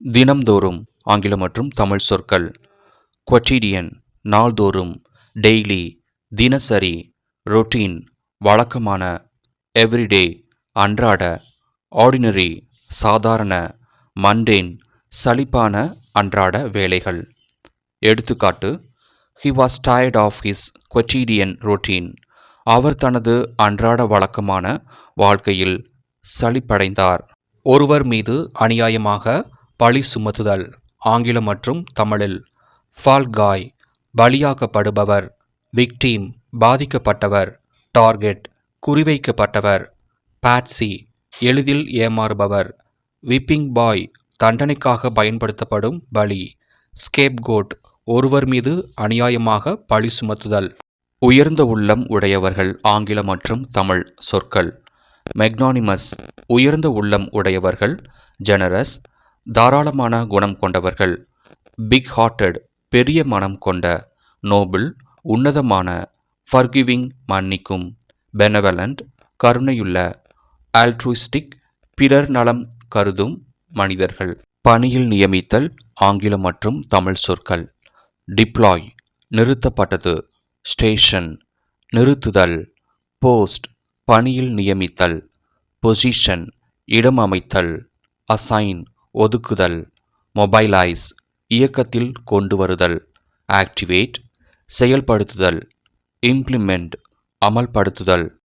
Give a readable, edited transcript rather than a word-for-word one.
தினம்தோறும் ஆங்கிலம் மற்றும் தமிழ் சொற்கள். quotidian நாள்தோறும், டெய்லி தினசரி, ரொட்டீன் வழக்கமான, எவ்ரிடே அன்றாட, ஆர்டினரி சாதாரண, மண்டேன் சலிப்பான அன்றாட வேலைகள். எடுத்துக்காட்டு: He was tired of his quotidian routine. அவர் தனது அன்றாட வழக்கமான வாழ்க்கையில் சலிப்படைந்தார். ஒருவர் மீது அநியாயமாக பழி சுமத்துதல். ஆங்கிலம் மற்றும் தமிழில் ஃபால் காய் பலியாக்கப்படுபவர், விக்டீம் பாதிக்கப்பட்டவர், டார்கெட் குறிவைக்கப்பட்டவர், பாட்சி எளிதில் ஏமாறுபவர், விப்பிங் பாய் தண்டனைக்காக பயன்படுத்தப்படும் பலி, ஸ்கேப்கோட் ஒருவர் மீது அநியாயமாக பழி சுமத்துதல். உயர்ந்த உள்ளம் உடையவர்கள். ஆங்கிலம் மற்றும் தமிழ் சொற்கள். மெக்னானிமஸ் உயர்ந்த உள்ளம் உடையவர்கள், ஜெனரஸ் தாராளமான குணம் கொண்டவர்கள், பிக் ஹார்ட்டட் பெரிய மனம் கொண்ட, நோபிள் உன்னதமான, ஃபர்கிவிங் மன்னிக்கும், பெனவலண்ட் கருணையுள்ள, ஆல்ட்ருயிஸ்டிக் பிறர் நலம் கருதும் மனிதர்கள். பணியில் நியமித்தல். ஆங்கிலம் மற்றும் தமிழ் சொற்கள். டிப்ளாய் நிறுத்தப்பட்டது, ஸ்டேஷன் நிறுத்துதல், போஸ்ட் பணியில் நியமித்தல், பொசிஷன் இடம் அமைத்தல், அசைன் ஒதுக்குதல், மொபைலைஸ் இயக்கத்தில் கொண்டு வருதல், ஆக்டிவேட் செயல்படுத்துதல், இம்ப்ளிமெண்ட் அமல்படுத்துதல்.